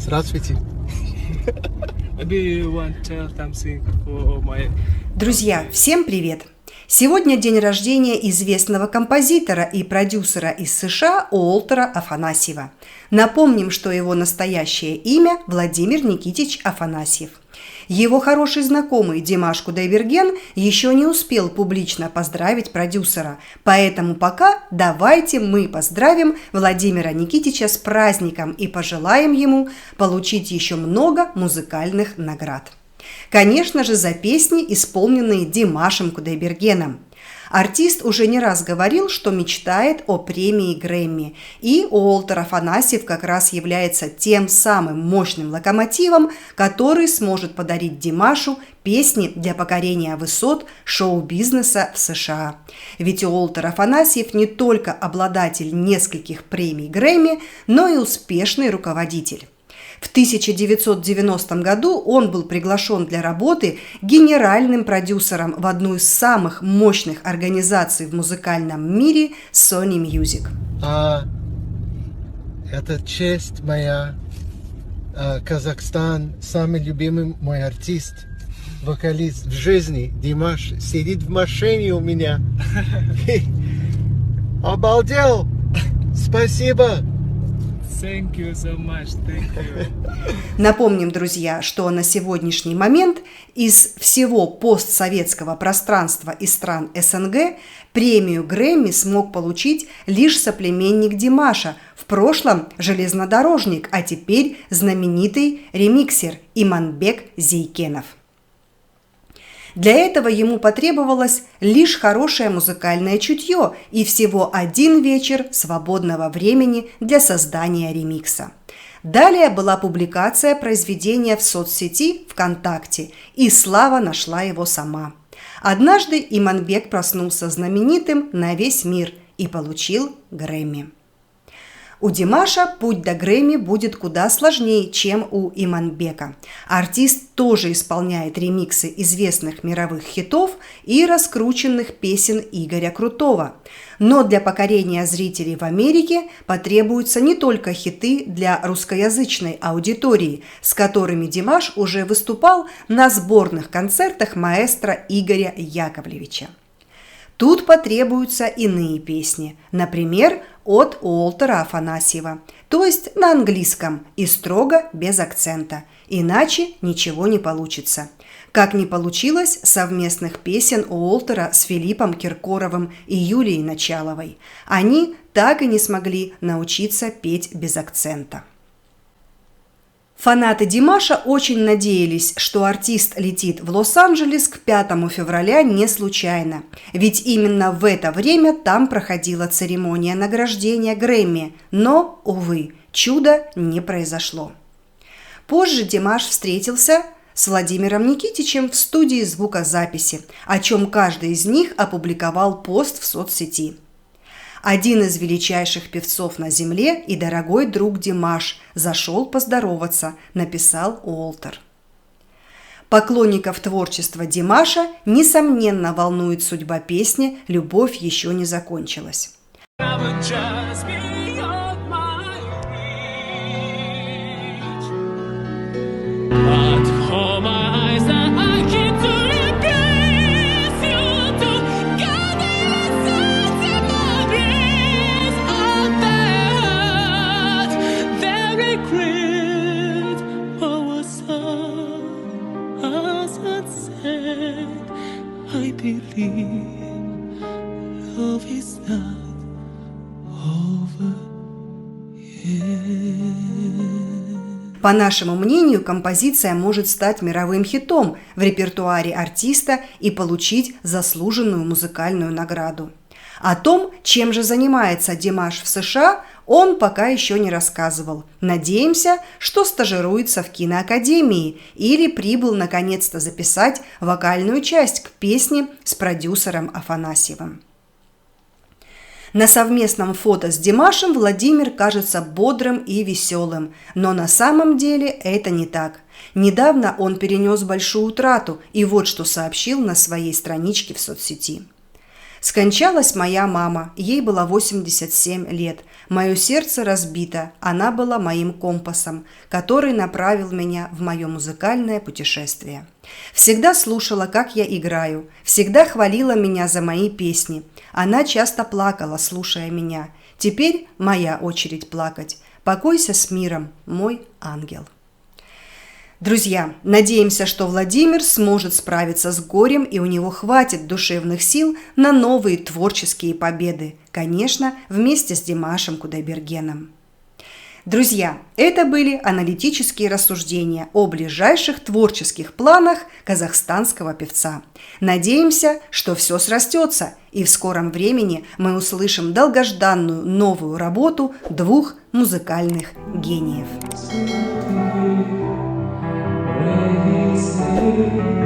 Здравствуйте. Друзья, всем привет! Сегодня день рождения известного композитора и продюсера из США Уолтера Афанасьева. Напомним, что его настоящее имя Владимир Никитич Афанасьев. Его хороший знакомый Димаш Кудайберген еще не успел публично поздравить продюсера, поэтому пока давайте мы поздравим Владимира Никитича с праздником и пожелаем ему получить еще много музыкальных наград. Конечно же, за песни, исполненные Димашем Кудайбергеном. Артист уже не раз говорил, что мечтает о премии Грэмми, и Уолтер Афанасьев как раз является тем самым мощным локомотивом, который сможет подарить Димашу песни для покорения высот шоу-бизнеса в США. Ведь Уолтер Афанасьев не только обладатель нескольких премий Грэмми, но и успешный руководитель. В 1990 году он был приглашен для работы генеральным продюсером в одну из самых мощных организаций в музыкальном мире Sony Music. Это честь моя. Казахстан, самый любимый мой артист, вокалист в жизни, Димаш, сидит в машине у меня. Обалдел! Спасибо! Thank you so much. Thank you. Напомним, друзья, что на сегодняшний момент из всего постсоветского пространства и стран СНГ премию Грэмми смог получить лишь соплеменник Димаша, в прошлом железнодорожник, а теперь знаменитый ремиксер Иманбек Зейкенов. Для этого ему потребовалось лишь хорошее музыкальное чутье и всего один вечер свободного времени для создания ремикса. Далее была публикация произведения в соцсети ВКонтакте, и слава нашла его сама. Однажды Иманбек проснулся знаменитым на весь мир и получил Грэмми. У Димаша путь до Грэмми будет куда сложнее, чем у Иманбека. Артист тоже исполняет ремиксы известных мировых хитов и раскрученных песен Игоря Крутого. Но для покорения зрителей в Америке потребуются не только хиты для русскоязычной аудитории, с которыми Димаш уже выступал на сборных концертах маэстро Игоря Яковлевича. Тут потребуются иные песни, например, от Уолтера Афанасьева, то есть на английском и строго без акцента, иначе ничего не получится. Как не получилось совместных песен Уолтера с Филиппом Киркоровым и Юлией Началовой. Они так и не смогли научиться петь без акцента. Фанаты Димаша очень надеялись, что артист летит в Лос-Анджелес к 5 февраля не случайно, ведь именно в это время там проходила церемония награждения Грэмми, но, увы, чуда не произошло. Позже Димаш встретился с Владимиром Никитичем в студии звукозаписи, о чем каждый из них опубликовал пост в соцсети. Один из величайших певцов на земле и дорогой друг Димаш зашел поздороваться, написал Уолтер. Поклонников творчества Димаша, несомненно, волнует судьба песни «Любовь еще не закончилась». I believe love is not over yet. По нашему мнению, композиция может стать мировым хитом в репертуаре артиста и получить заслуженную музыкальную награду. О том, чем же занимается Димаш в США, он пока еще не рассказывал. Надеемся, что стажируется в киноакадемии или прибыл наконец-то записать вокальную часть к песне с продюсером Афанасьевым. На совместном фото с Димашем Владимир кажется бодрым и веселым, но на самом деле это не так. Недавно он перенес большую утрату и вот что сообщил на своей страничке в соцсети. Скончалась моя мама, ей было 87 лет. Мое сердце разбито, она была моим компасом, который направил меня в мое музыкальное путешествие. Всегда слушала, как я играю, всегда хвалила меня за мои песни. Она часто плакала, слушая меня. Теперь моя очередь плакать. Покойся с миром, мой ангел. Друзья, надеемся, что Владимир сможет справиться с горем и у него хватит душевных сил на новые творческие победы. Конечно, вместе с Димашем Кудайбергеном. Друзья, это были аналитические рассуждения о ближайших творческих планах казахстанского певца. Надеемся, что все срастется, и в скором времени мы услышим долгожданную новую работу двух музыкальных гениев. Say